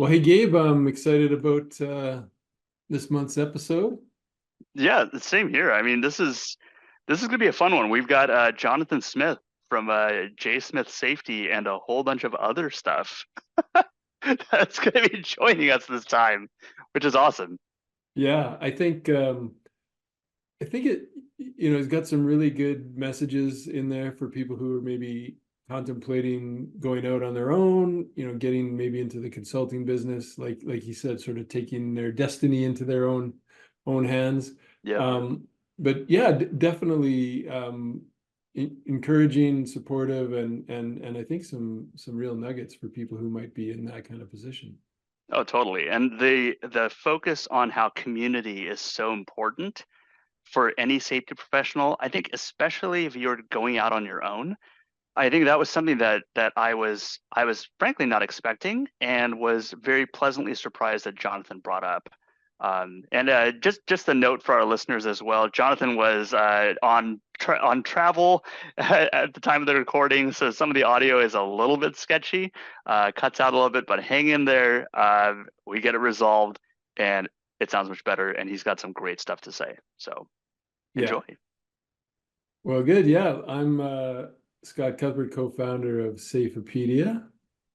Well, hey Gabe, I'm excited about this month's episode. Yeah, the same here. I mean, this is gonna be a fun one. We've got Jonathan Smith from J Smith Safety and a whole bunch of other stuff that's gonna be joining us this time, which is awesome. Yeah, I think it's got some really good messages in there for people who are maybe contemplating going out on their own, getting maybe into the consulting business, like you said, sort of taking their destiny into their own hands. Yep. But yeah, definitely encouraging, supportive, and I think some real nuggets for people who might be in that kind of position. Oh, totally. And the focus on how community is so important for any safety professional. I think especially if you're going out on your own. I think that was something that I was frankly not expecting and was very pleasantly surprised that Jonathan brought up. And just a note for our listeners as well. Jonathan was on travel at the time of the recording, so some of the audio is a little bit sketchy, cuts out a little bit, but hang in there. We get it resolved, and it sounds much better. And he's got some great stuff to say. So Yeah. enjoy. Well, good. Yeah, I'm Scott Cuthbert, co-founder of Safeopedia.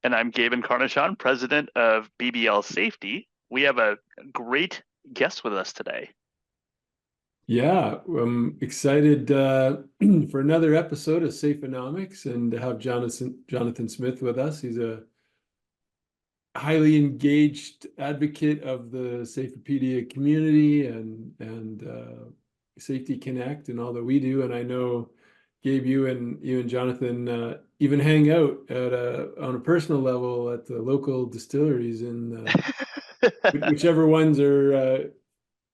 And I'm Gabe Encarnacion, president of BBL Safety. We have a great guest with us today. Yeah, I'm excited for another episode of Safeonomics and to have Jonathan Smith with us. He's a highly engaged advocate of the Safeopedia community and Safety Connect and all that we do. And I know Gabe, you and Jonathan even hang out on a personal level at the local distilleries in whichever ones are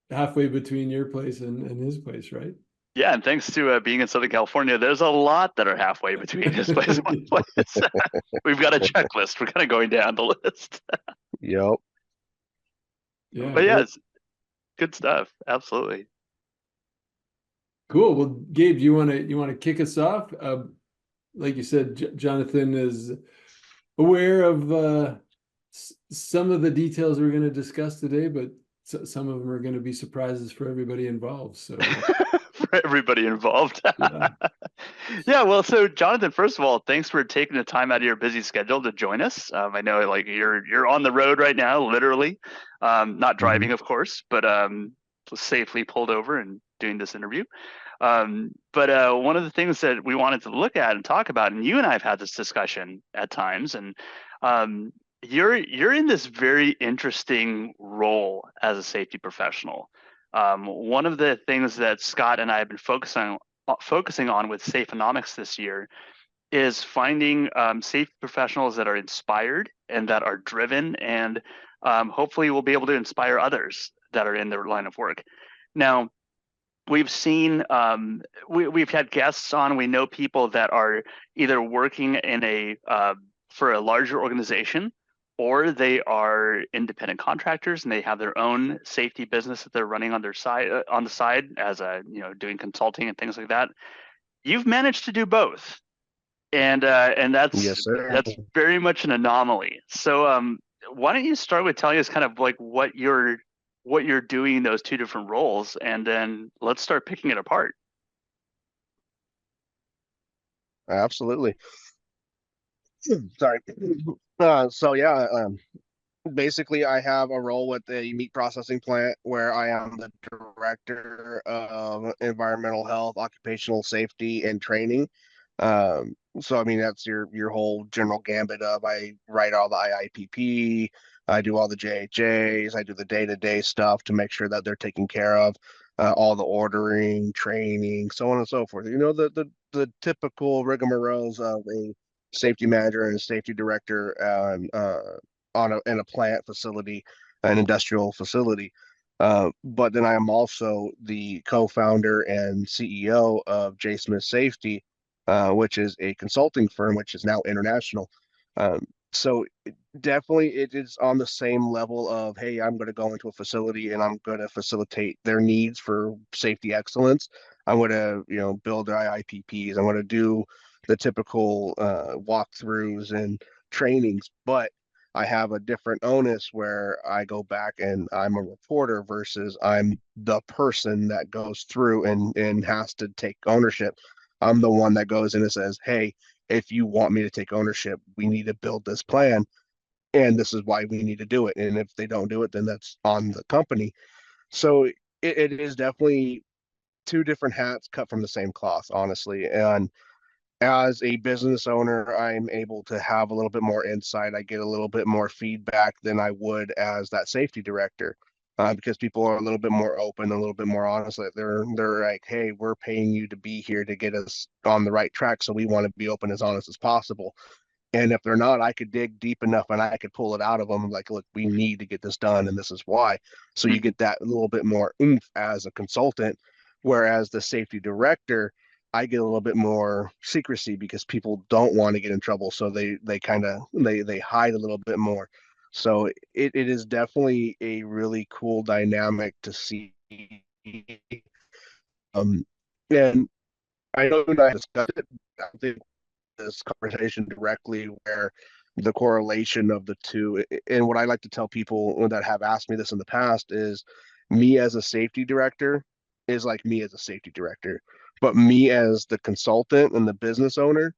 halfway between your place and his place, right? Yeah, and thanks to being in Southern California, there's a lot that are halfway between this place and my place. We've got a checklist. We're kind of going down the list. Yep. Yeah, But yeah, great. it's good stuff. Absolutely. Cool. Well, Gabe, you want to kick us off? Like you said, Jonathan is aware of some of the details we're going to discuss today, but some of them are going to be surprises for everybody involved. So, For everybody involved. yeah. Yeah, well, so Jonathan, first of all, thanks for taking the time out of your busy schedule to join us. I know like you're on the road right now, literally, not hmm driving, of course, but safely pulled over and doing this interview. But one of the things that we wanted to look at and talk about, and you and I have had this discussion at times, and um, you're in this very interesting role as a safety professional. One of the things that Scott and I have been focusing on with Safeonomics this year is finding safety professionals that are inspired and that are driven, and hopefully we'll be able to inspire others that are in their line of work. Now, we've seen we've had guests on. We know people that are either working in a for a larger organization, or they are independent contractors and they have their own safety business that they're running on their side on the side as a doing consulting and things like that. You've managed to do both, and Yes, sir. that's very much an anomaly. So why don't you start with telling us kind of like what you're doing in those two different roles, and then let's start picking it apart. Absolutely. Sorry. So yeah, basically I have a role with a meat processing plant where I am the director of environmental health, occupational safety, and training. So I mean that's your whole general gambit of I write all the IIPP, I do all the JHAs, I do the day-to-day stuff to make sure that they're taken care of, all the ordering, training, so on and so forth. You know the typical rigmaroles of a safety manager and a safety director in a plant facility, an industrial facility. But then I am also the co-founder and CEO of J Smith Safety, which is a consulting firm, which is now international. So definitely it is on the same level of, hey, I'm going to go into a facility and I'm going to facilitate their needs for safety excellence. I'm going to, build their IIPPs. I'm going to do the typical walkthroughs and trainings. But I have a different onus where I go back and I'm a reporter versus I'm the person that goes through and has to take ownership. I'm the one that goes in and says, hey, if you want me to take ownership, we need to build this plan. And this is why we need to do it. And if they don't do it, then that's on the company. So it is definitely two different hats cut from the same cloth, honestly. And as a business owner, I'm able to have a little bit more insight. I get a little bit more feedback than I would as that safety director, because people are a little bit more open, a little bit more honest. Like they're like, hey, we're paying you to be here to get us on the right track, so we want to be open as honest as possible. And if they're not, I could dig deep enough and I could pull it out of them. Like, look, we need to get this done, and this is why. So you Mhm. get that little bit more oomph as a consultant, whereas the safety director, I get a little bit more secrecy because people don't want to get in trouble, so they kind of they hide a little bit more. So it is definitely a really cool dynamic to see. Um, and I know you and I discussed it. I think this conversation directly where the correlation of the two, and what I like to tell people that have asked me this in the past is me as a safety director is like me as a safety director, but me as the consultant and the business owner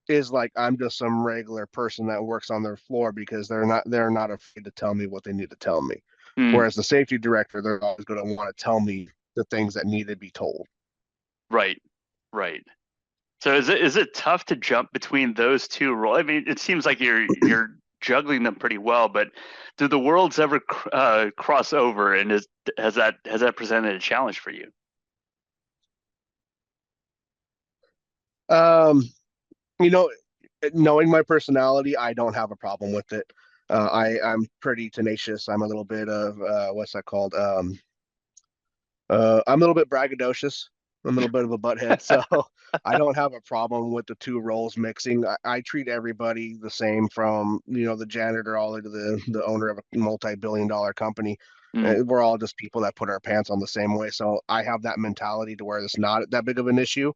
is like I'm just some regular person that works on their floor because they're not afraid to tell me what they need to tell me. Mm, Whereas the safety director, they're always going to want to tell me the things that need to be told. right, right. So is it tough to jump between those two roles? I mean, it seems like you're juggling them pretty well, but do the worlds ever cross over? And has that presented a challenge for you? Um, you know, knowing my personality, I don't have a problem with it. I'm pretty tenacious. I'm a little bit of what's that called? I'm a little bit braggadocious. I'm a little bit of a butthead, so I don't have a problem with the two roles mixing. I treat everybody the same, from the janitor all the way to the owner of a multi-billion-dollar company. Mm, We're all just people that put our pants on the same way. So I have that mentality to where it's not that big of an issue.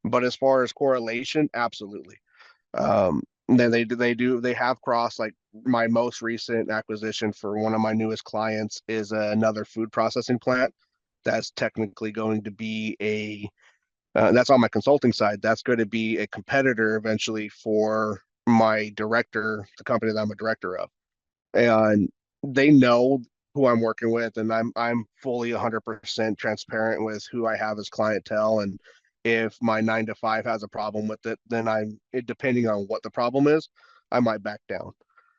But as far as correlation, absolutely. Then they have crossed. Like my most recent acquisition for one of my newest clients is another food processing plant that's technically going to be that's on my consulting side. That's going to be a competitor eventually for my director, the company that I'm a director of. And they know who I'm working with, and I'm fully 100% transparent with who I have as clientele. And if my 9 to 5 has a problem with it, then depending on what the problem is, I might back down.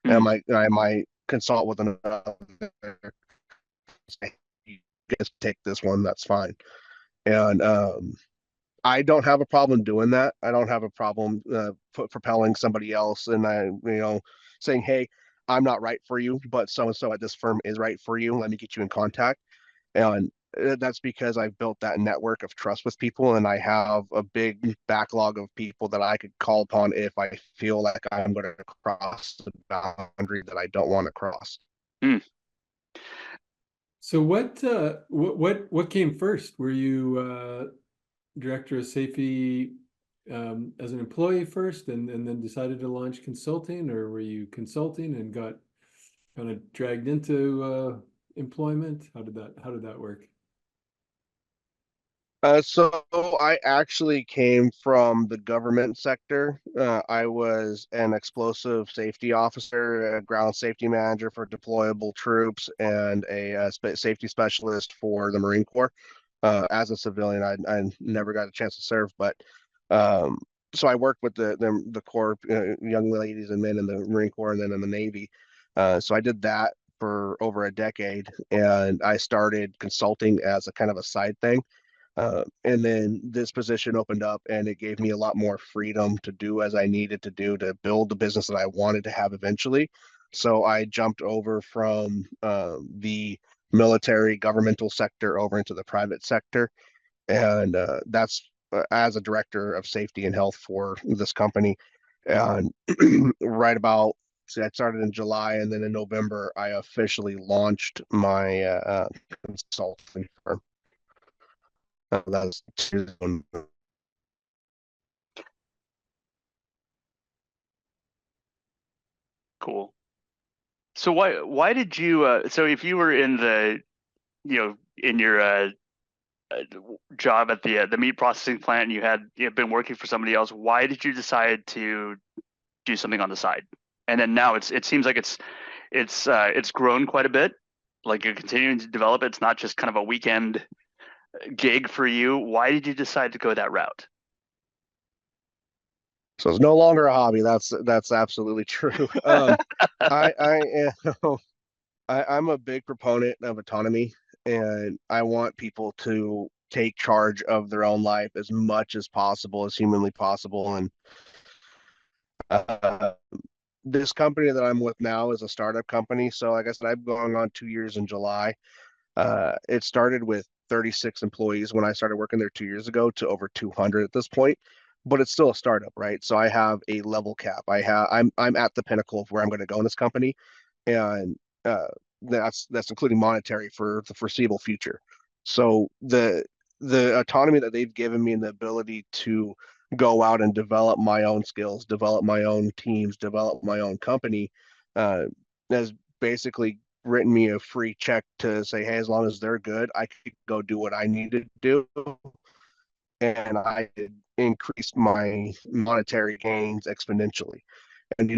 And mm, I might consult with another, say, you guys take this one, that's fine. And I don't have a problem doing that. I don't have a problem propelling somebody else, and saying, "Hey, I'm not right for you, but so and so at this firm is right for you. Let me get you in contact." And that's because I've built that network of trust with people, and I have a big backlog of people that I could call upon if I feel like I'm going to cross the boundary that I don't want to cross. mm. So what came first? Were you director of safety as an employee first, and then decided to launch consulting, or were you consulting and got kind of dragged into employment? How did that work? So I actually came from the government sector. I was an explosive safety officer, a ground safety manager for deployable troops, and a safety specialist for the Marine Corps. As a civilian, I never got a chance to serve, but um, so I worked with the Corps, young ladies and men in the Marine Corps, and then in the Navy. So I did that for over a decade, and I started consulting as a kind of a side thing. And then this position opened up and it gave me a lot more freedom to do as I needed to do to build the business that I wanted to have eventually. So I jumped over from the military governmental sector over into the private sector. And that's as a director of safety and health for this company. And right about, see, I started in July, and then in November, I officially launched my consulting firm. That's Cool. So why did you so if you were in the in your job at the meat processing plant and you had been working for somebody else, why did you decide to do something on the side? And then now it seems like it's grown quite a bit. Like you're continuing to develop. It's not just kind of a weekend gig for you. Why did you decide to go that route? So it's no longer a hobby. That's absolutely true. I am I'm a big proponent of autonomy, and I want people to take charge of their own life as much as possible, as humanly possible. And uh, this company that I'm with now is a startup company. So like I said, I'm going on 2 years in July. It started with 36 employees when I started working there 2 years ago to over 200 at this point, but it's still a startup, right? So I have a level cap. I'm at the pinnacle of where I'm going to go in this company, and uh, that's including monetary for the foreseeable future. So the autonomy that they've given me and the ability to go out and develop my own skills, develop my own teams, develop my own company, uh, has basically written me a free check to say, hey, as long as they're good, I could go do what I need to do, and I could increase my monetary gains exponentially. And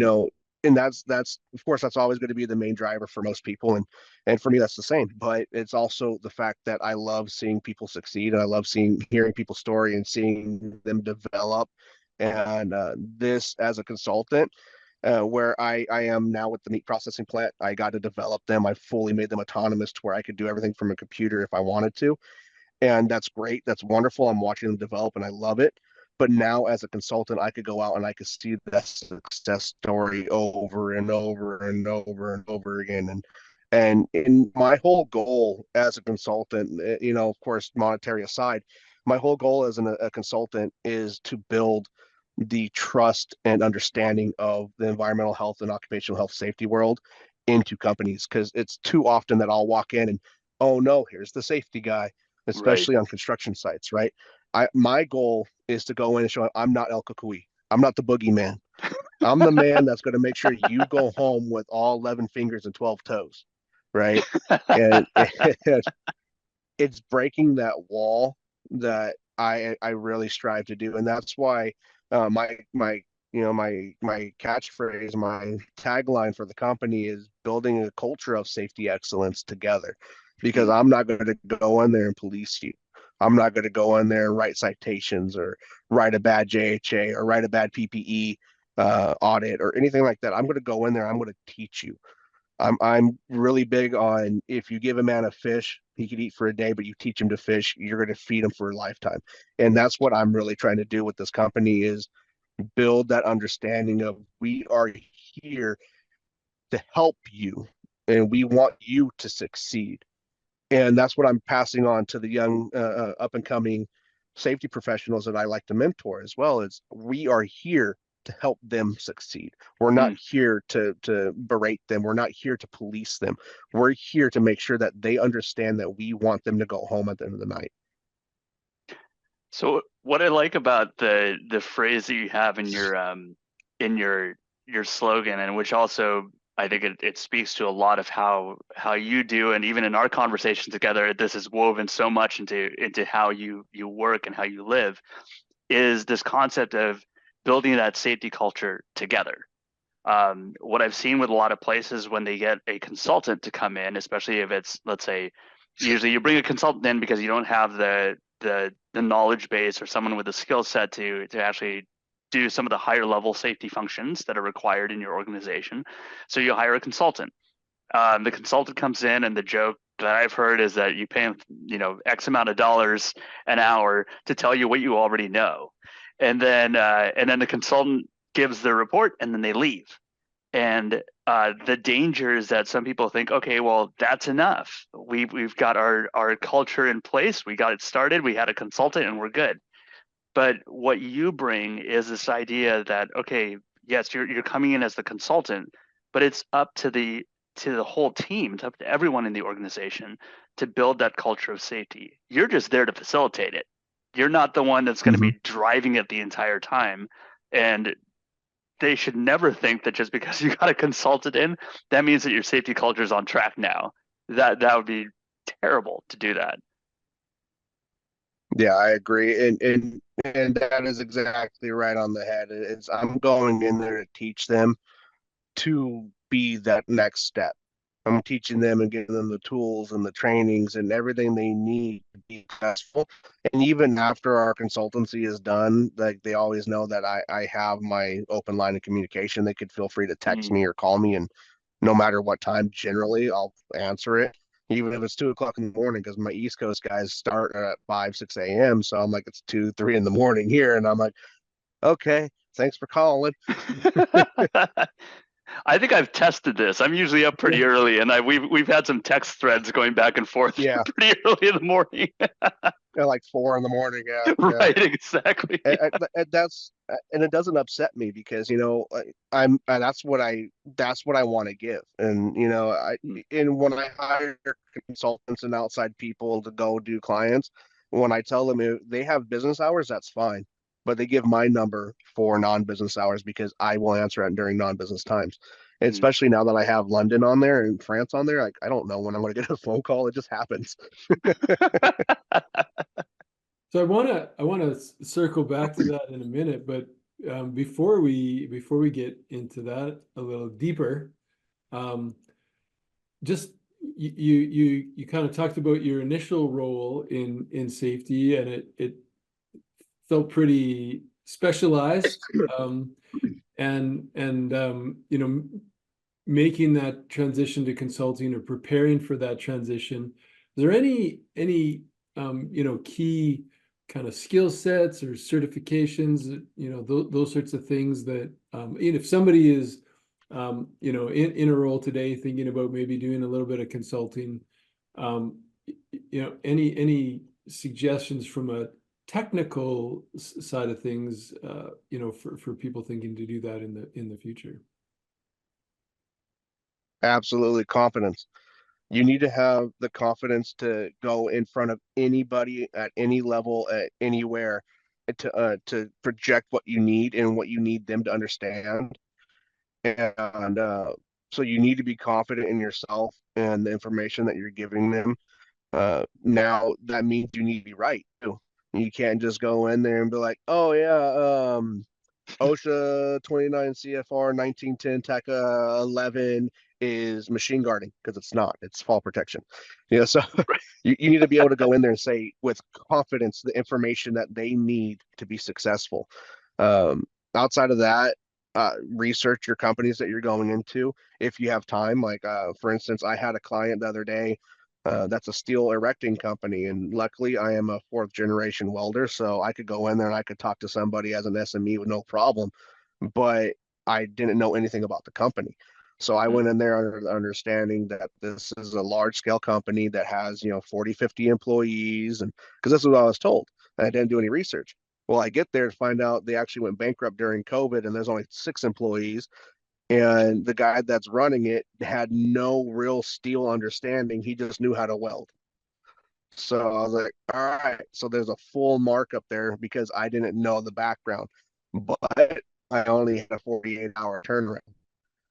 and that's of course that's always going to be the main driver for most people, and for me that's the same. But it's also the fact that I love seeing people succeed, and I love seeing hearing people's story and seeing them develop. And this as a consultant, where I am now with the meat processing plant, I got to develop them. I fully made them autonomous to where I could do everything from a computer if I wanted to, and that's great. That's wonderful. I'm watching them develop, and I love it. But now, as a consultant, I could go out and I could see that success story over and over and over and over again. And in my whole goal as a consultant, of course, monetary aside, my whole goal as a consultant is to build the trust and understanding of the environmental health and occupational health safety world into companies, because it's too often that I'll walk in and, oh no, here's the safety guy, Right. especially on construction sites, right? My goal is to go in and show I'm not El Kukui. I'm not the boogeyman. I'm the man that's going to make sure you go home with all 11 fingers and 12 toes, right? And it's breaking that wall that I really strive to do, and that's why my catchphrase, my tagline for the company is building a culture of safety excellence together. Because Mm. I'm not going to go in there and police you. I'm not going to go in there and write citations or write a bad JHA or write a bad PPE audit or anything like that. I'm going to go in there. I'm going to teach you. I'm really big on, if you give a man a fish, he could eat for a day, but you teach him to fish, you're going to feed him for a lifetime. And that's what I'm really trying to do with this company, is build that understanding of, we are here to help you and we want you to succeed. And that's what I'm passing on to the young up and coming safety professionals that I like to mentor as well. Is we are here to help them succeed. We're not Mm. here to berate them. We're not here to police them. We're here to make sure that they understand that we want them to go home at the end of the night. So what I like about the phrase that you have in your slogan, and which also I think it speaks to a lot of how you do, and even in our conversation together, this is woven so much into how you work and how you live, is this concept of building that safety culture together. What I've seen with a lot of places when they get a consultant to come in, especially if it's, let's say, usually you bring a consultant in because you don't have the knowledge base or someone with a skill set to actually do some of the higher level safety functions that are required in your organization. So you hire a consultant. The consultant comes in, and the joke that I've heard is that you pay them, X amount of dollars an hour to tell you what you already know, and then the consultant gives the report, and then they leave. And the danger is that some people think, okay, well, that's enough. We've got our culture in place. We got it started. We had a consultant, and we're good. But what you bring is this idea that, okay, yes, you're coming in as the consultant, but it's up to the whole team, it's up to everyone in the organization to build that culture of safety. You're just there to facilitate it. You're not the one that's going to Mm-hmm. be driving it the entire time. And they should never think that just because you got a consultant in, that means that your safety culture is on track now. That would be terrible to do that. Yeah, I agree. And that is exactly right on the head. It's I'm going in there to teach them to be that next step. I'm teaching them and giving them the tools and the trainings and everything they need to be successful. And even after our consultancy is done, like they always know that I have my open line of communication. They could feel free to text Mm. me or call me, and no matter what time, generally I'll answer it, even if it's 2 o'clock in the morning, because my East Coast guys start at 5, 6 a.m. So I'm like, it's 2, 3 in the morning here, and I'm like, okay, thanks for calling. I think I've tested this. I'm usually up pretty early, and we've had some text threads going back and forth Yeah, pretty early in the morning. at like 4 in the morning. Yeah, yeah. Right, exactly. And that's and it doesn't upset me because I'm that's what I want to give. And Mm, and when I hire consultants and outside people to go do clients, when I tell them if they have business hours, that's fine, but they give my number for non-business hours because I will answer it during non-business times. And mm. especially now that I have London on there and France on there, like I don't know when I'm going to get a phone call. It just happens. So I wanna circle back to that in a minute, but before we get into that a little deeper, um, just you kind of talked about your initial role in safety, and it felt pretty specialized, and making that transition to consulting or preparing for that transition. Is there any key kind of skill sets or certifications, those sorts of things that if somebody is in a role today thinking about maybe doing a little bit of consulting, um, any suggestions from a technical side of things, for people thinking to do that in the future? Absolutely, confidence. You need to have the confidence to go in front of anybody at any level, at anywhere, to project what you need and what you need them to understand. And so you need to be confident in yourself and the information that you're giving them. Now that means you need to be right too. You can't just go in there and be like, "Oh yeah, OSHA 29 CFR 1910 TECA 11 is machine guarding," because it's not. It's fall protection. So you need to be able to go in there and say with confidence the information that they need to be successful. Um, Outside of that, research your companies that you're going into if you have time. Like for instance, I had a client the other day. That's a steel erecting company, and luckily I am a fourth generation welder, so I could go in there and I could talk to somebody as an SME with no problem. But I didn't know anything about the company. So I Mm, went in there under the understanding that this is a large scale company that has, 40, 50 employees. And because this is what I was told. And I didn't do any research. Well, I get there to find out they actually went bankrupt during COVID and there's only 6 employees. And the guy that's running it had no real steel understanding. He just knew how to weld. So I was like, all right. So there's a full markup there because I didn't know the background, but I only had a 48-hour turnaround.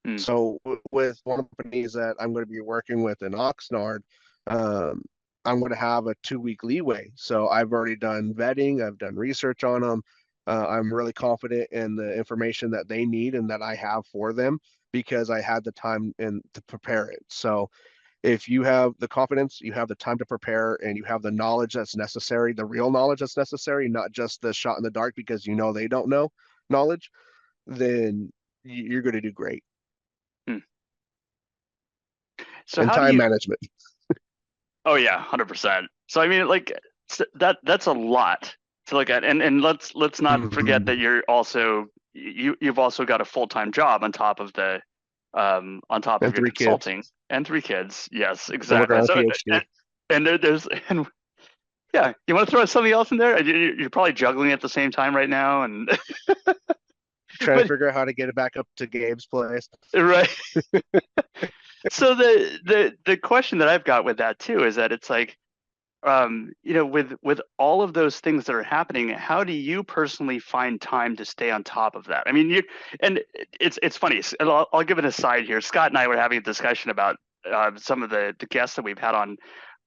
mm, So with one of the companies that I'm going to be working with in Oxnard, um, I'm going to have a 2 week leeway. So I've already done vetting, I've done research on them. I'm really confident in the information that they need and that I have for them because I had the time and to prepare it. So if you have the confidence, you have the time to prepare, and you have the knowledge that's necessary, the real knowledge that's necessary, not just the shot in the dark because they don't know knowledge, then you're going to do great. mm. So And how do time you? management. Oh yeah, 100%. So I mean, like that's a lot to look at, and let's not forget that Mhm. you've also got a full-time job on top of And your 3 kids. consulting and 3 kids. Yes, I'm working exactly. on a So PhD. and there's and yeah, you want to throw something else in there? You're probably juggling at the same time right now, and Trying to but figure out how to get it back up to Gabe's place. right. So the question that I've got with that too is that it's like with all of those things that are happening, how do you personally find time to stay on top of that? I mean, it's funny. I'll give it a side here. Scott and I were having a discussion about some of the guests that we've had on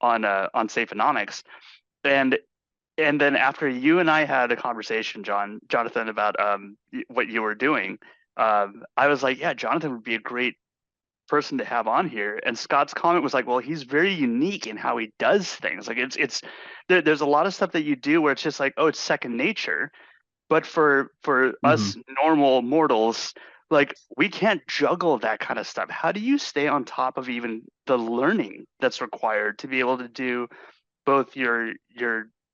Safeonomics, and then after you and I had a conversation, Jonathan, about what you were doing, I was like, yeah, Jonathan would be a great person to have on here. And Scott's comment was like, well, he's very unique in how he does things. Like there's a lot of stuff that you do where it's just like, oh, it's second nature. But for us normal mortals, like we can't juggle that kind of stuff. How do you stay on top of even the learning that's required to be able to do both your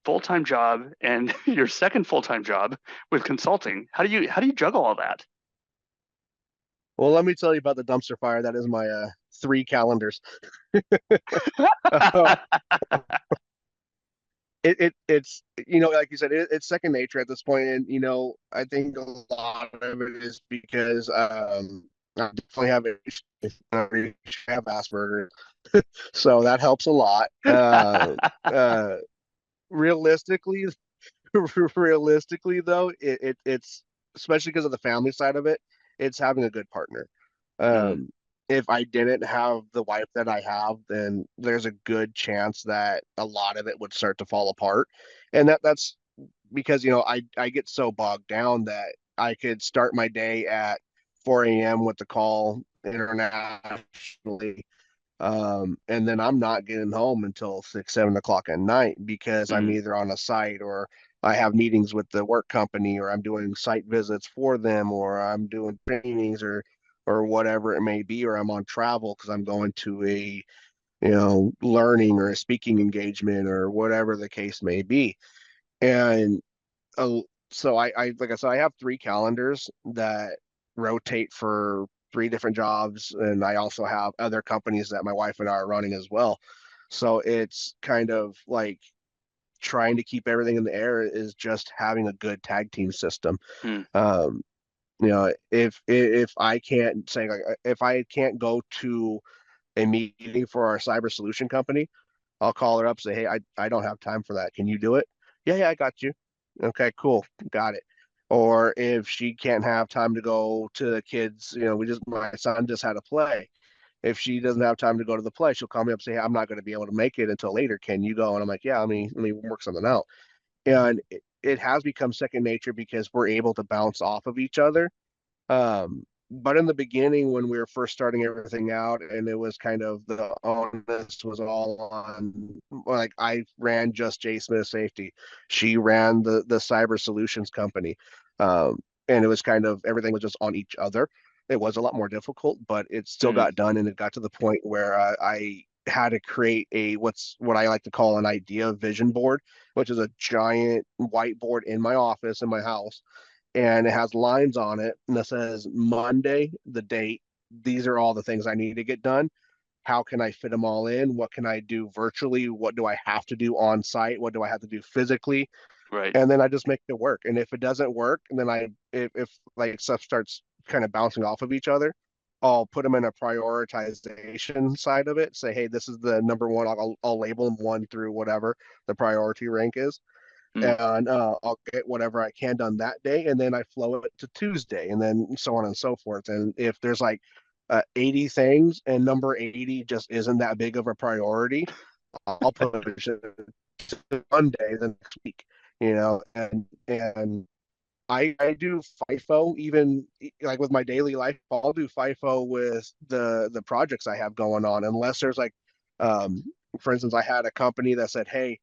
full-time job and your second full-time job with consulting? How do you juggle all that? Well, let me tell you about the dumpster fire. That is my 3 calendars. It's like you said, it's second nature at this point, and I think a lot of it is because I definitely have Asperger's, so that helps a lot. Realistically, realistically though, it's especially because of the family side of it, it's having a good partner. Mm, If I didn't have the wife that I have, then there's a good chance that a lot of it would start to fall apart. And that's because, I get so bogged down that I could start my day at 4 a.m. with the call internationally. And then I'm not getting home until 6, 7 o'clock at night because I'm mm, either on a site or I have meetings with the work company or I'm doing site visits for them or I'm doing trainings or whatever it may be, or I'm on travel because I'm going to a learning or a speaking engagement or whatever the case may be. And uh, so I like I said, I have 3 calendars that rotate for 3 different jobs, and I also have other companies that my wife and I are running as well. So it's kind of like trying to keep everything in the air is just having a good tag team system. mm, Um, if I can't say like if I can't go to a meeting for our cyber solution company, I'll call her up, say, hey, I don't have time for that. Can you do it? Yeah, yeah, I got you. Okay, cool. Got it. Or if she can't have time to go to the kids, my son just had a play. If she doesn't have time to go to the play, she'll call me up and say, hey, I'm not going to be able to make it until later. Can you go? And I'm like, yeah, let me work something out. And it has become second nature because we're able to bounce off of each other. But in the beginning, when we were first starting everything out, and it was kind of the onus was all on, like I ran just J Smith Safety, she ran the cyber solutions company, and it was kind of everything was just on each other. It was a lot more difficult, but it still mm, got done, and it got to the point where I had to create what I like to call an idea vision board, which is a giant whiteboard in my office in my house, and it has lines on it and it says Monday, the date. These are all the things I need to get done. How can I fit them all in? What can I do virtually? What do I have to do on site? What do I have to do physically? right. And then I just make it work. And if it doesn't work, and then if like stuff starts kind of bouncing off of each other, I'll put them in a prioritization side of it. Say, hey, this is the number one. I'll label them one through whatever the priority rank is, Mm, and I'll get whatever I can done that day, and then I flow it to Tuesday, and then so on and so forth. And if there's like 80 things and number 80 just isn't that big of a priority, I'll push it to Monday the next week, and I do FIFO even like with my daily life. I'll do FIFO with the projects I have going on, unless there's like, um, for instance, I had a company that said, hey,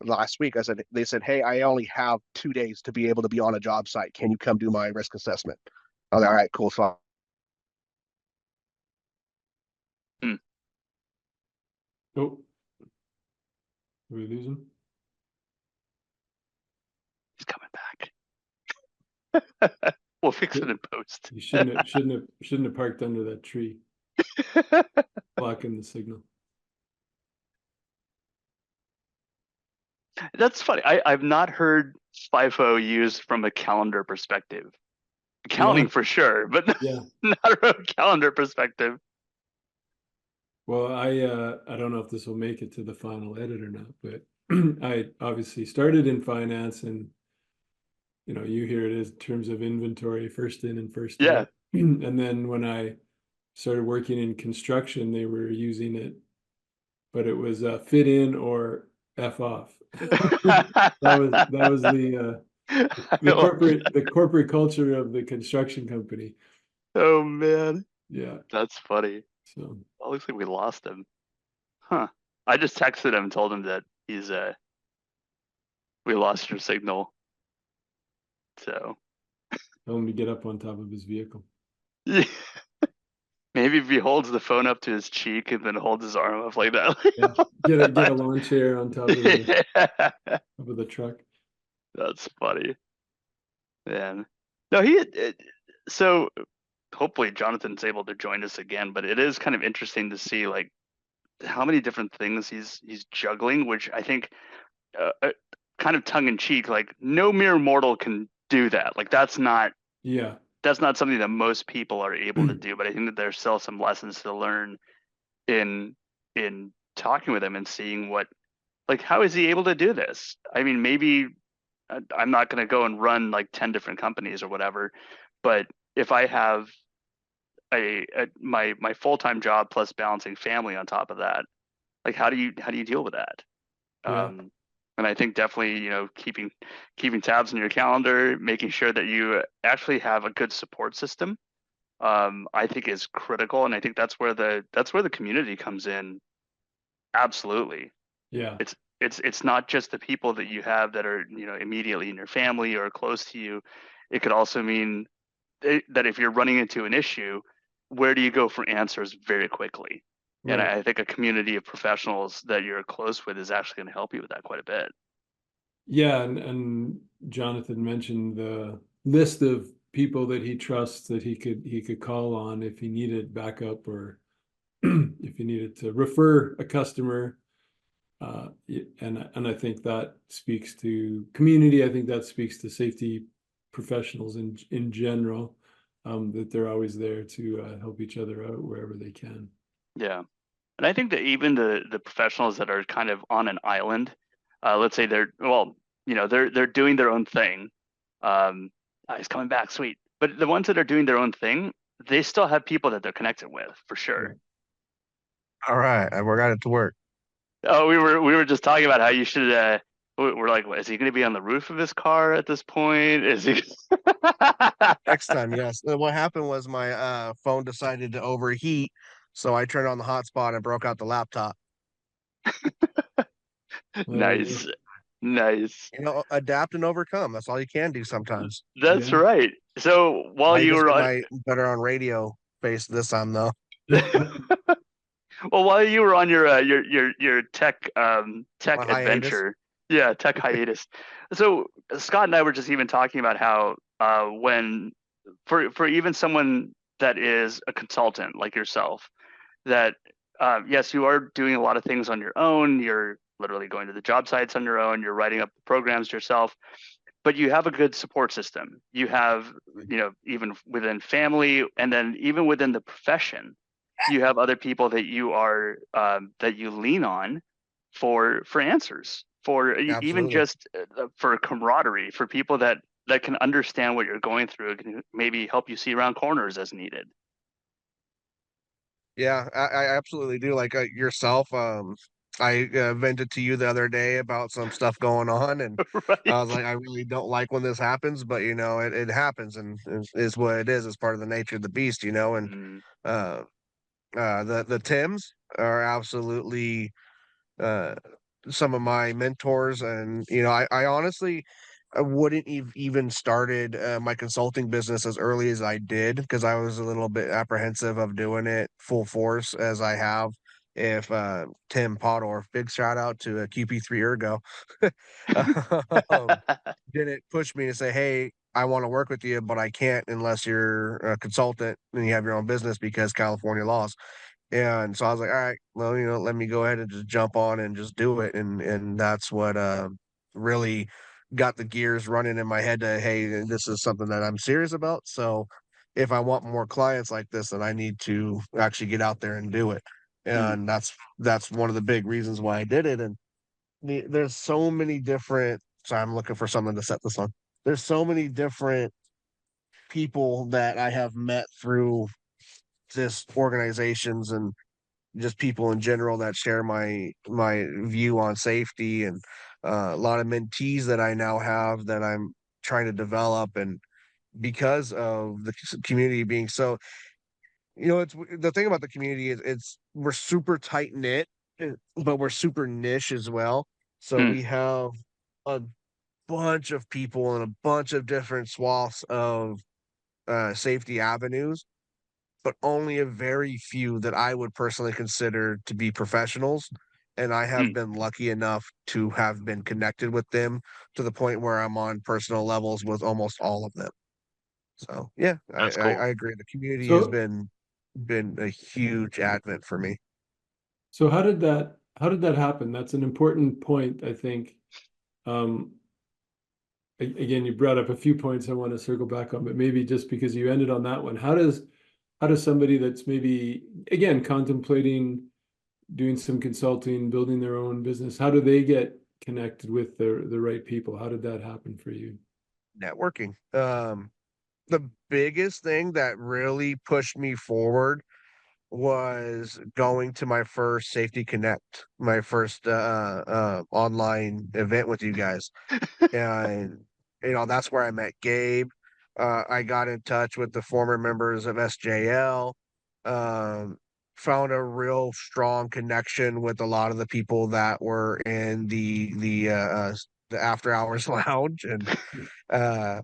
last week they said, hey, I only have 2 days to be able to be on a job site. Can you come do my risk assessment? I was like, all right, cool. So mm. Oh, did we lose him? He's coming back. We'll fix it in post. You shouldn't have parked under that tree, blocking the signal. That's funny. I've not heard FIFO used from a calendar perspective. Yeah, Accounting for sure, but yeah. not from a calendar perspective. Well, I don't know if this will make it to the final edit or not, but I obviously started in finance, and you hear it as in terms of inventory, first in and first Yeah. out. And then when I started working in construction, they were using it, but it was fit in or F off. That was the corporate culture of the construction company. Oh man, Yeah. that's funny. So Well, looks like we lost him. Huh. I just texted him and told him that we lost your signal. So tell him to get up on top of his vehicle. maybe if he holds the phone up to his cheek and then holds his arm up like that. Yeah. Get a lawn chair on top of the truck. That's funny. Man. No, so hopefully Jonathan's able to join us again, but it is kind of interesting to see like how many different things he's juggling, which I think kind of tongue in cheek, like no mere mortal can do that. Like that's not Yeah. something that most people are able to do. But I think that there's still some lessons to learn in talking with him and seeing like how is he able to do this? I mean, maybe I'm not going to go and run like 10 different companies or whatever, but if I have my full-time job plus balancing family on top of that, like how do you deal with that? Yeah. And I think definitely, keeping tabs on your calendar, making sure that you actually have a good support system, I think is critical. And I think that's where the community comes in. Absolutely. Yeah. It's not just the people that you have that are, immediately in your family or close to you. It could also mean that if you're running into an issue, where do you go for answers very quickly? And Right. I think a community of professionals that you're close with is actually going to help you with that quite a bit. Yeah, and Jonathan mentioned the list of people that he trusts that he could call on if he needed backup, or if he needed to refer a customer. And I think that speaks to community. I think that speaks to safety professionals in general, that they're always there to help each other out wherever they can. Yeah. And I think that even the professionals that are kind of on an island, let's say they're doing their own thing. He's coming back, sweet. But the ones that are doing their own thing, they still have people that they're connected with for Yeah. sure. All right, I got it to work. Oh, we were just talking about how you should. We're like, is he going to be on the roof of his car at this point? Is he? Next time, yes. What happened was my phone decided to overheat, so I turned on the hotspot and broke out the laptop. Well, there you Nice, go. nice. Adapt and overcome. That's all you can do sometimes. That's Yeah. right. So while Might you just were get on, my better on radio face this time though. well, while you were on your tech My tech hiatus. adventure, yeah, tech hiatus. So Scott and I were just even talking about how when for even someone that is a consultant like yourself, that yes, you are doing a lot of things on your own. You're literally going to the job sites on your own. You're writing up the programs yourself, but you have a good support system. You have, even within family, and then even within the profession, you have other people that that you lean on for answers, for even Absolutely. just for camaraderie, for people that can understand what you're going through and can maybe help you see around corners as needed. Yeah, I absolutely do. Like yourself, I vented to you the other day about some stuff going on, and I was Right. like, I really don't like when this happens, but it happens, and is what it is. It's part of the nature of the beast, And Mm, uh, the Tims are absolutely uh, some of my mentors, and I honestly I wouldn't even started my consulting business as early as I did because I was a little bit apprehensive of doing it full force as I have. If Tim Podorf, big shout out to QP3 Ergo, um, didn't push me to say, "Hey, I want to work with you, but I can't unless you're a consultant and you have your own business because California laws." And so I was like, all right, well, let me go ahead and just jump on and just do it. And that's what really got the gears running in my head to, hey, this is something that I'm serious about. So if I want more clients like this, then I need to actually get out there and do it. mm, And that's one of the big reasons why I did it. And there's so many different. So I'm looking for someone to set this on. There's so many different people that I have met through this organizations and just people in general that share my view on safety, and a lot of mentees that I now have that I'm trying to develop, and because of the community being so, it's the thing about the community is we're super tight knit, but we're super niche as well. So Hmm. we have a bunch of people and a bunch of different swaths of safety avenues, but only a very few that I would personally consider to be professionals. And I have Hmm. been lucky enough to have been connected with them to the point where I'm on personal levels with almost all of them. So yeah, I, That's I, cool. I agree. The community has So been a huge advent for me. so how did that happen? That's an important point, I think. Um, Again, you brought up a few points I want to circle back on, but maybe just because you ended on that one, how does somebody that's maybe again contemplating doing some consulting, building their own business, how do they get connected with the right people? How did that happen for you? Networking. The biggest thing that really pushed me forward was going to my first Safety Connect, my first online event with you guys. And that's where I met Gabe. I got in touch with the former members of SJL. Um, Found a real strong connection with a lot of the people that were in the after hours lounge, and uh,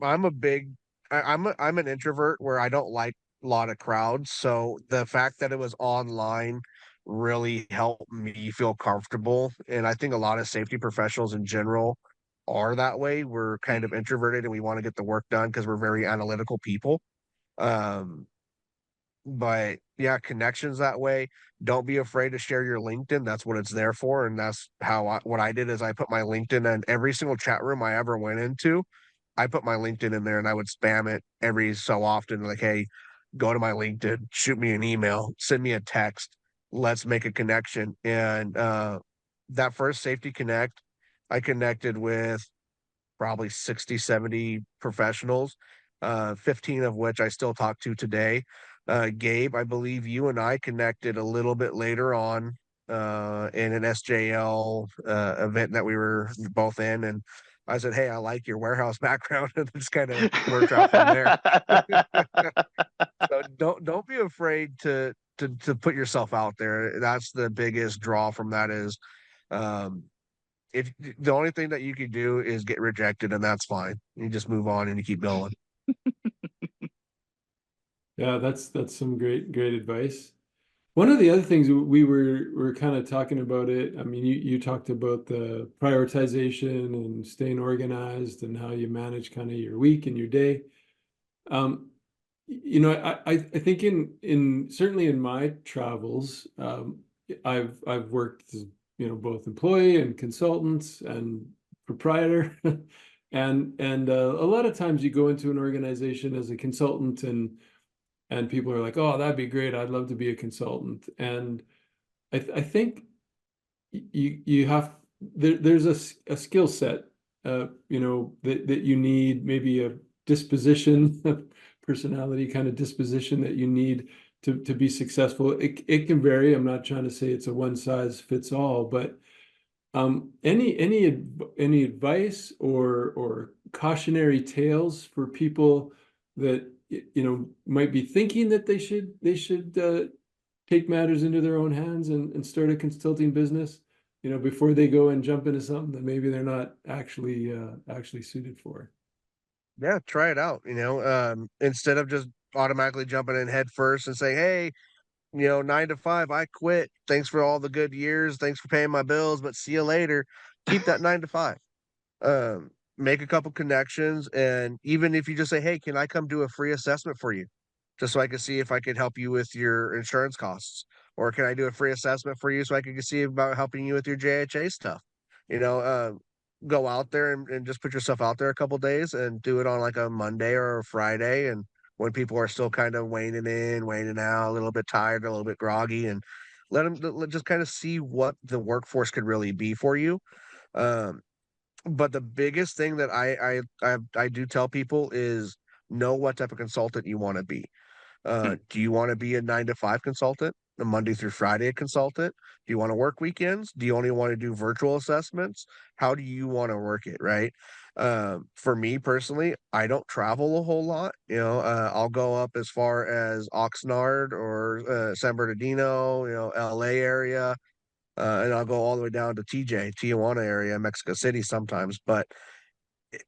I'm a big, I'm an introvert where I don't like a lot of crowds. So the fact that it was online really helped me feel comfortable. And I think a lot of safety professionals in general are that way. We're kind of introverted and we want to get the work done because we're very analytical people. Um, but yeah, connections that way. Don't be afraid to share your LinkedIn. That's what it's there for. And that's what I did is I put my LinkedIn in every single chat room I ever went into. I put my LinkedIn in there and I would spam it every so often, like, hey, go to my LinkedIn, shoot me an email, send me a text, let's make a connection. And that first Safety Connect, I connected with probably 60, 70 professionals, 15 of which I still talk to today. Gabe, I believe you and I connected a little bit later on in an SJL event that we were both in. And I said, hey, I like your warehouse background. And just kind of worked out from there. So don't be afraid to put yourself out there. That's the biggest draw from that is um, if the only thing that you could do is get rejected, and that's fine. You just move on and you keep going. Yeah, that's some great advice. One of the other things we were kind of talking about it. I mean, you talked about the prioritization and staying organized and how you manage kind of your week and your day. Um, I think in certainly in my travels, I've worked as, both employee and consultants and proprietor, and a lot of times you go into an organization as a consultant and people are like, oh, that'd be great. I'd love to be a consultant. And I think you have there's a skill set that you need, maybe a disposition personality kind of disposition that you need to be successful. It can vary. I'm not trying to say it's a one size fits all, but any advice or cautionary tales for people that might be thinking that they should take matters into their own hands and start a consulting business, before they go and jump into something that maybe they're not actually suited for. Yeah, try it out. Instead of just automatically jumping in head first and saying, hey, 9 to 5, I quit. Thanks for all the good years. Thanks for paying my bills, but see you later. Keep that 9 to 5. Make a couple connections. And even if you just say, hey, can I come do a free assessment for you? Just so I can see if I could help you with your insurance costs. Or can I do a free assessment for you so I can see about helping you with your JHA stuff? You know, uh, Go out there and just put yourself out there a couple days and do it on like a Monday or a Friday. And when people are still kind of waning in, waning out, a little bit tired, a little bit groggy, and just kind of see what the workforce could really be for you. Um, but the biggest thing that I do tell people is know what type of consultant you want to be. Hmm. Do you want to be a 9 to 5 consultant, a Monday through Friday consultant? Do you want to work weekends? Do you only want to do virtual assessments? How do you want to work it, right? For me personally, I don't travel a whole lot. I'll go up as far as Oxnard or San Bernardino, LA area, and I'll go all the way down to Tijuana area, Mexico City sometimes. But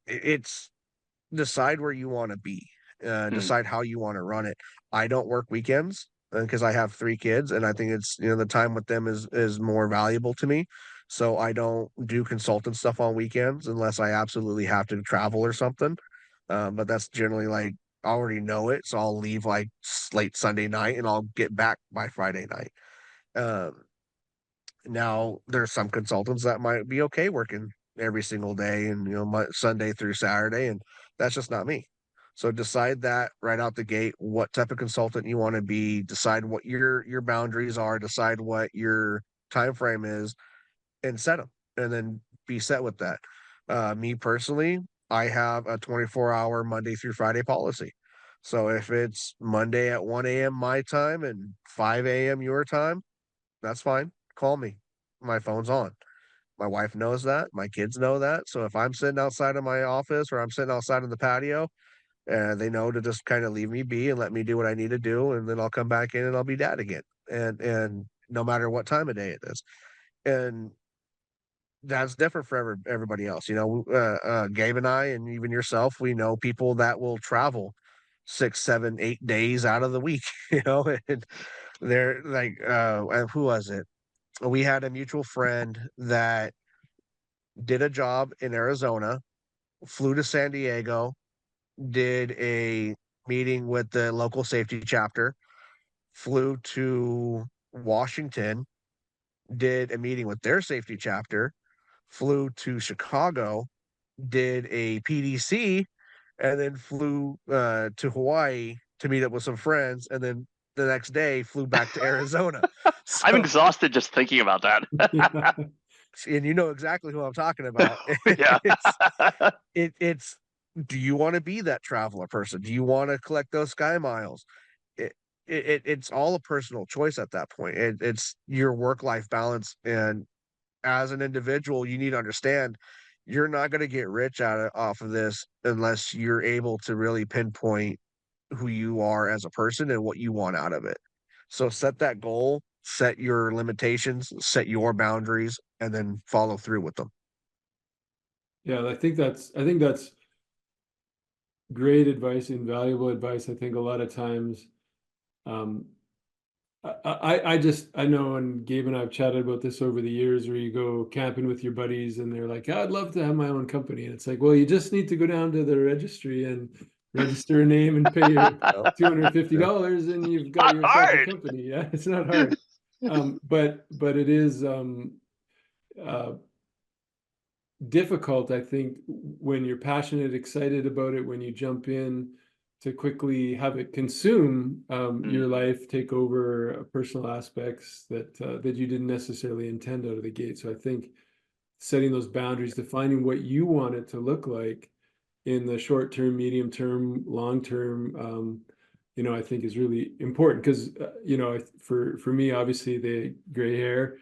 it's decide where you want to be, Hmm. decide how you want to run it. I don't work weekends because I have 3 kids, and I think it's the time with them is more valuable to me. So I don't do consultant stuff on weekends unless I absolutely have to travel or something. But that's generally like I already know it, so I'll leave like late Sunday night and I'll get back by Friday night. Um, Now there's some consultants that might be okay working every single day and Sunday through Saturday, and that's just not me. So decide that right out the gate, what type of consultant you want to be, decide what your boundaries are, decide what your time frame is, and set them, and then be set with that. Me personally, I have a 24-hour Monday through Friday policy. So if it's Monday at 1 a.m. my time and 5 a.m. your time, that's fine. Call me. My phone's on. My wife knows that. My kids know that. So if I'm sitting outside of my office or I'm sitting outside in the patio, they know to just kind of leave me be and let me do what I need to do, and then I'll come back in and I'll be dad again. And no matter what time of day it is, and that's different for everybody else. Gabe and I, and even yourself, we know people that will travel 6, 7, 8 days out of the week. And they're like, who was it? We had a mutual friend that did a job in Arizona, flew to San Diego, did a meeting with the local safety chapter, flew to Washington, did a meeting with their safety chapter, flew to Chicago, did a PDC, and then flew to Hawaii to meet up with some friends, and then the next day flew back to Arizona. I'm So, exhausted just thinking about that. and you know exactly who I'm talking about. Yeah. It's do you want to be that traveler person? Do you want to collect those sky miles? It, it's all a personal choice at that point. It's your work life balance, and as an individual, you need to understand you're not going to get rich off of this unless you're able to really pinpoint who you are as a person and what you want out of it. So set that goal, set your limitations, set your boundaries, and then follow through with them. Yeah, I think that's great advice, invaluable advice. I think a lot of times, um, I know, and Gabe and I have chatted about this over the years, where you go camping with your buddies and they're like, "Oh, I'd love to have my own company." And it's like, well, you just need to go down to the registry and register a name and pay your Yep. $250 and you've got Not yourself a hard. company. Yeah, it's not hard. But it is uh, difficult, I think, when you're passionate, excited about it, when you jump in, to quickly have it consume your Mm. life, take over personal aspects that you didn't necessarily intend out of the gate. So I think setting those boundaries, defining what you want it to look like in the short term, medium term, long term, I think is really important because, for me, obviously the gray hair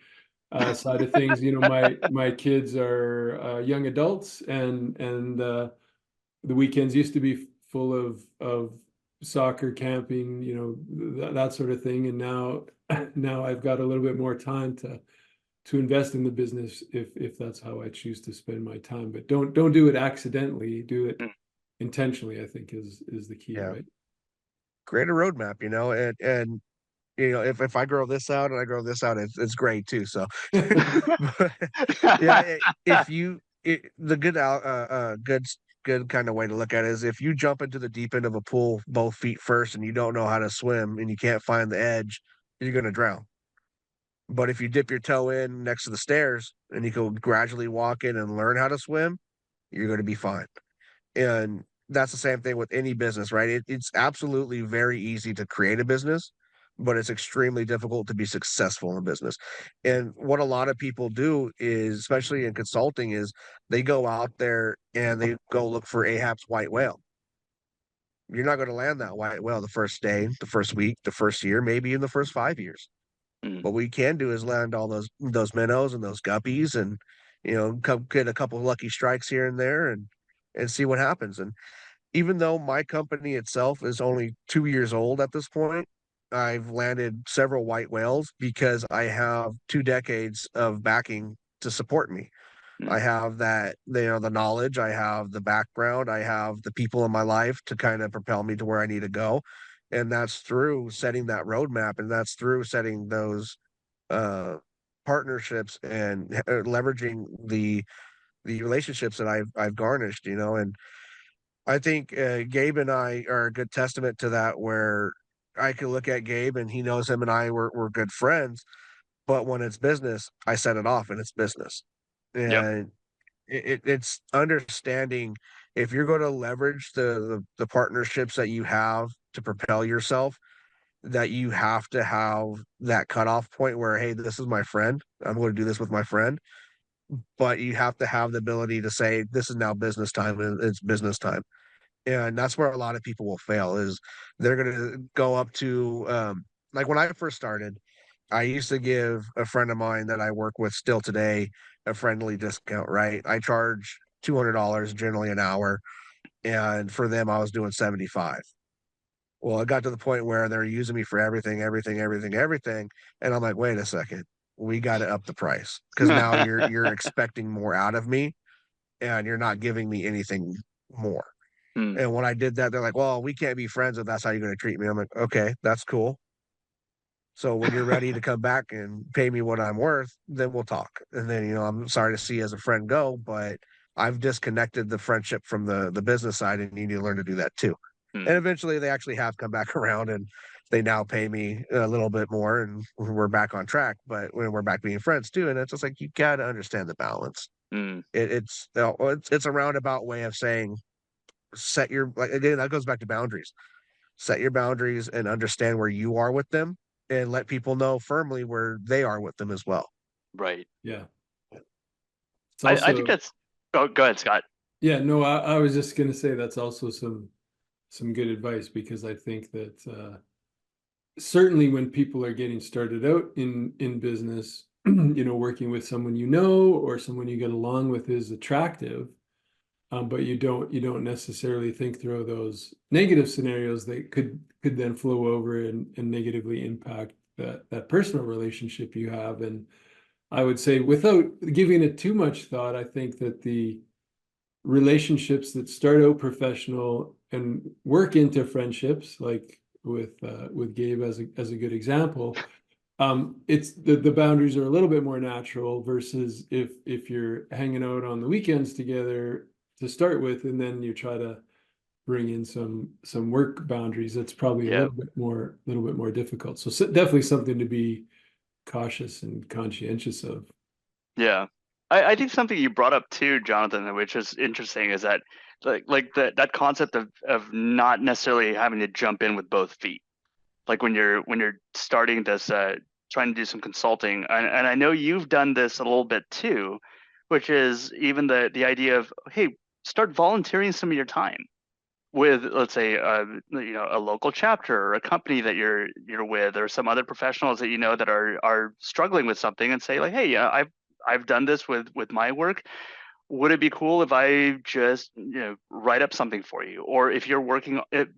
side of things, my kids are young adults, and the weekends used to be full of soccer, camping, that sort of thing. And now now I've got a little bit more time to invest in the business if that's how I choose to spend my time. But don't do it accidentally. Do it Mm. intentionally, I think is the key, Yeah. right? Create a roadmap, and if I grow this out and I grow this out, it's great too. So, but, yeah, if you the good kind of way to look at it is if you jump into the deep end of a pool both feet first and you don't know how to swim and you can't find the edge, you're gonna drown. But if you dip your toe in next to the stairs and you go gradually walk in and learn how to swim, you're gonna be fine. And that's the same thing with any business, right? It's absolutely very easy to create a business, but it's extremely difficult to be successful in business. And what a lot of people do is, especially in consulting, is they go out there and they go look for Ahab's white whale. You're not going to land that white whale the first day, the first week, the first year, maybe in the first 5 years. Mm. What we can do is land all those minnows and those guppies, and come get a couple of lucky strikes here and there, and see what happens. And even though my company itself is only 2 years old at this point, I've landed several white whales because I have 2 decades of backing to support me. I Mm. have that, the knowledge, I have the background, I have the people in my life to kind of propel me to where I need to go. And that's through setting that roadmap, and that's through setting those uh partnerships, and leveraging the relationships that I've garnished, and I think Gabe and I are a good testament to that, where I can look at Gabe and he knows him and I were good friends, but when it's business, I set it off and it's business. Yep. And it's understanding, if you're going to leverage the partnerships that you have to propel yourself, that you have to have that cutoff point where, hey, this is my friend. I'm going to do this with my friend. But you have to have the ability to say, this is now business time, and it's business time. And that's where a lot of people will fail, is they're going to go up to, like when I first started, I used to give a friend of mine that I work with still today a friendly discount, right? I charge $200 generally an hour, and for them I was doing 75. Well, it got to the point where they're using me for everything, everything, everything, everything, and I'm like, wait a second, we got to up the price, because now you're expecting more out of me, and you're not giving me anything more. Mm. And when I did that, they're like, well, we can't be friends if that's how you're going to treat me. I'm like, okay, that's cool. So when you're ready to come back and pay me what I'm worth, then we'll talk. And then, I'm sorry to see you as a friend go, but I've disconnected the friendship from the business side, and you need to learn to do that too. And Mm. eventually they actually have come back around, and they now pay me a little bit more, and we're back on track, but when we're back being friends too. And it's just like, you got to understand the balance. Mm. It's a roundabout way of saying, set your, like, again, that goes back to boundaries. Set your boundaries and understand where you are with them, and let people know firmly where they are with them as well. Right. Yeah. It's I think also, that's. Oh, go ahead, Scott. yeah, no, I was just gonna say that's also some good advice, because I think that certainly when people are getting started out in business, working with someone or someone you get along with is attractive. But you don't necessarily think through those negative scenarios that could then flow over and negatively impact that personal relationship you have. And I would say, without giving it too much thought, I think that the relationships that start out professional and work into friendships, like with Gabe as a good example, it's the boundaries are a little bit more natural, versus if you're hanging out on the weekends together to start with, and then you try to bring in some work boundaries. That's probably a Yeah. little bit more difficult. So definitely something to be cautious and conscientious of. Yeah. I think something you brought up too, Jonathan, which is interesting, is that that concept of not necessarily having to jump in with both feet. Like when you're starting this, trying to do some consulting, and I know you've done this a little bit too, which is even the idea of, hey, start volunteering some of your time with, let's say, a local chapter or a company that you're with, or some other professionals that that are struggling with something, and say like, hey, yeah, I've done this with my work. Would it be cool if I just write up something for you? Or if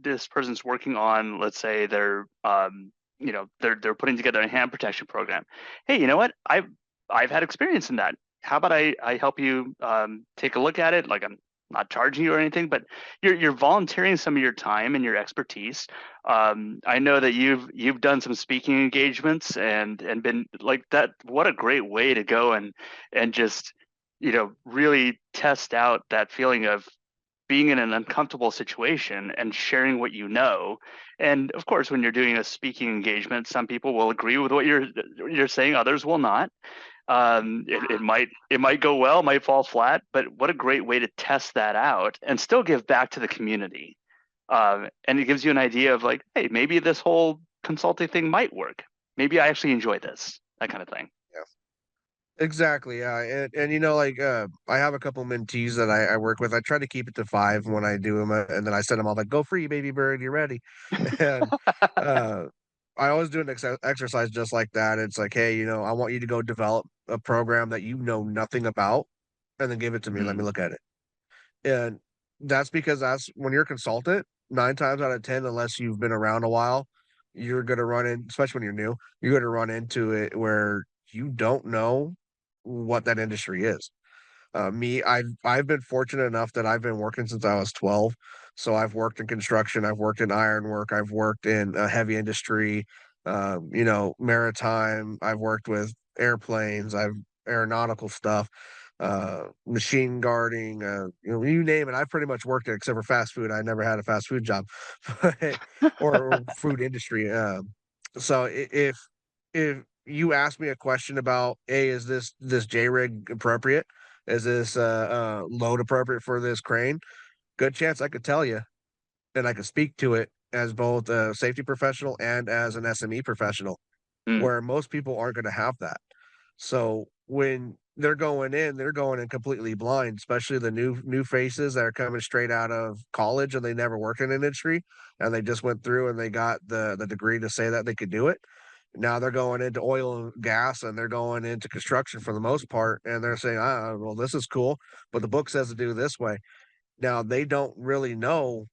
this person's working on, let's say, they're putting together a hand protection program. Hey, you know what? I've had experience in that. How about I help you take a look at it? Like, I'm not charging you or anything, but you're volunteering some of your time and your expertise. I know that you've done some speaking engagements and been like that. What a great way to go and just really test out that feeling of being in an uncomfortable situation and sharing what you know. And of course, when you're doing a speaking engagement, some people will agree with what you're saying, others will not. It might go well, might fall flat, but what a great way to test that out and still give back to the community. And it gives you an idea of like, hey, maybe this whole consulting thing might work. Maybe I actually enjoy this, that kind of thing. Exactly. Yeah. And you know, like I have a couple mentees that I work with. I try to keep it to 5 when I do them, and then I send them all like, "Go free, baby bird, you're ready." And uh, I always do an exercise just like that. It's like, hey, you know, I want you to go develop a program that you know nothing about, and then give it to me. Let me Mm, look at it. And that's because that's when you're a consultant, 9 times out of 10, unless you've been around a while, you're gonna run in, especially when you're new, you're gonna run into it where you don't know what that industry is. I've been fortunate enough that I've been working since I was 12. So I've worked in construction, I've worked in ironwork, I've worked in heavy industry, you know, maritime. I've worked with airplanes, I've aeronautical stuff, machine guarding, you know, you name it. I've pretty much worked it except for fast food. I never had a fast food job, but, or food industry. So if you ask me a question about, hey, is this J rig appropriate? Is this load appropriate for this crane? Good chance I could tell you, and I could speak to it as both a safety professional and as an SME professional, mm, where most people aren't going to have that. So when they're going in completely blind, especially the new faces that are coming straight out of college and they never worked in an industry and they just went through and they got the degree to say that they could do it. Now they're going into oil and gas and they're going into construction for the most part, and they're saying, ah, well, this is cool, but the book says to do this way. Now they don't really know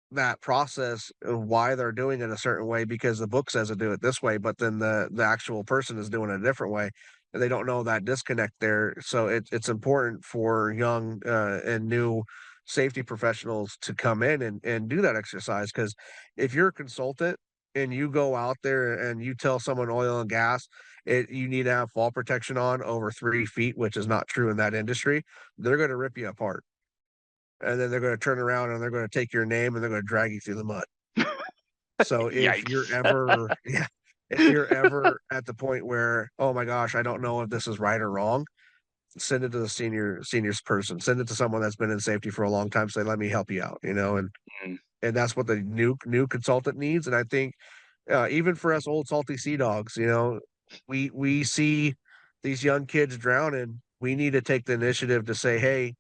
that process of why they're doing it a certain way because the book says to do it this way, but then the actual person is doing it a different way. And they don't know that disconnect there. So it's important for young and new safety professionals to come in and do that exercise. Because if you're a consultant and you go out there and you tell someone oil and gas, you need to have fall protection on over 3 feet, which is not true in that industry, they're going to rip you apart, and then they're gonna turn around and they're gonna take your name and they're gonna drag you through the mud. So if you're yikes. ever yeah, if you're ever at the point where, "Oh my gosh, I don't know if this is right or wrong," send it to the seniors person. Send it to someone that's been in safety for a long time, say, "Let me help you out," you know, Mm, and that's what the new consultant needs, and I think, even for us old salty sea dogs, you know, we see these young kids drowning, we need to take the initiative to say, "Hey,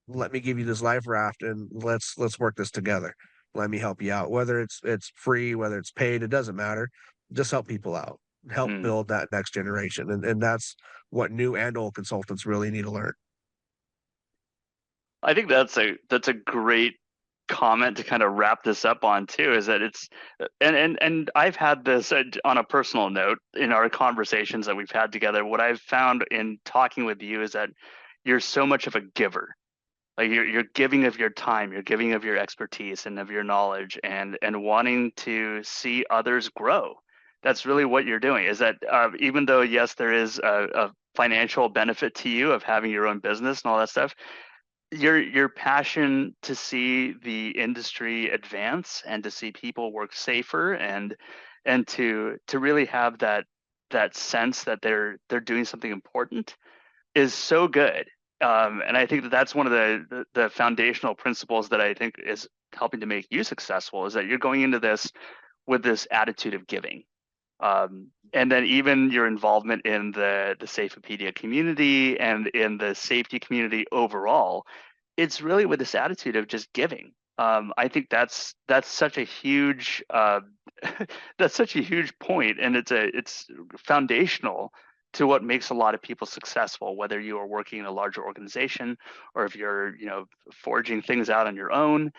let me give you this life raft and let's work this together. Let me help you out. Whether it's free, whether it's paid, it doesn't matter. Just help people out. Help mm. build that next generation." And that's what new and old consultants really need to learn. I think that's a great comment to kind of wrap this up on too, is that it's and I've had this on a personal note in our conversations that we've had together. What I've found in talking with you is that you're so much of a giver. Like you're giving of your time, you're giving of your expertise and of your knowledge, and wanting to see others grow. That's really what you're doing. Is that even though yes, there is a financial benefit to you of having your own business and all that stuff, your passion to see the industry advance and to see people work safer, and to really have that sense that they're doing something important is so good. And I think that that's one of the foundational principles that I think is helping to make you successful, is that you're going into this with this attitude of giving. And then even your involvement in the Safeopedia community and in the safety community overall, it's really with this attitude of just giving. I think that's such a huge that's such a huge point, and it's foundational to what makes a lot of people successful. Whether you are working in a larger organization or if you're forging things out on your own,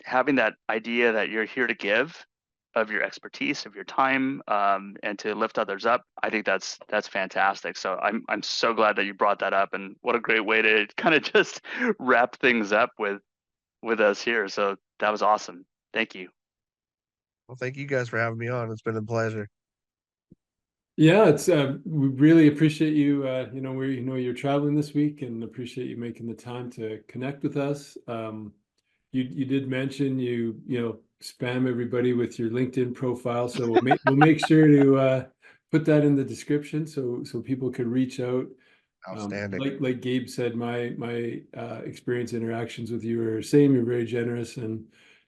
having that idea that you're here to give of your expertise, of your time, and to lift others up. I think that's fantastic. So I'm so glad that you brought that up, and what a great way to kind of just wrap things up with us here. So that was awesome. Thank you. Well, thank you guys for having me on. It's been a pleasure. Yeah, it's we really appreciate you. We know you're traveling this week, and appreciate you making the time to connect with us. You did mention you spam everybody with your LinkedIn profile, so we'll make sure to put that in the description so people can reach out. Outstanding. Like Gabe said, my experience interactions with you are the same. You're very generous, and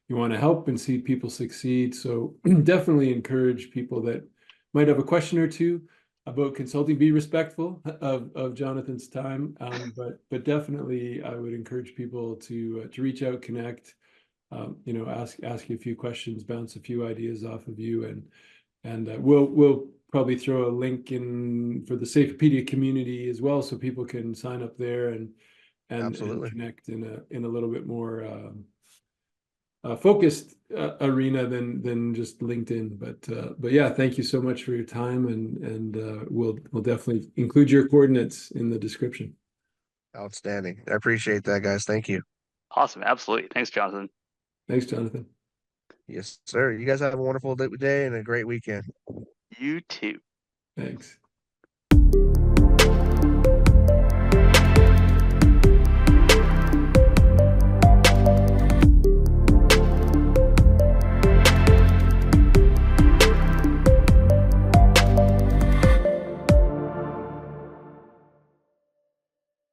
you want to help and see people succeed. So definitely encourage people that might have a question or two about consulting. Be respectful of Jonathan's time, but definitely I would encourage people to reach out, connect, ask you a few questions, bounce a few ideas off of you, and we'll probably throw a link in for the Safepedia community as well, so people can sign up there and Absolutely. connect in a little bit more focused arena than just LinkedIn. But yeah, thank you so much for your time, and we'll definitely include your coordinates in the description. Outstanding. I appreciate that, guys. Thank you. Awesome. Absolutely. Thanks, Jonathan. Thanks, Jonathan. Yes, sir. You guys have a wonderful day and a great weekend. You too. Thanks.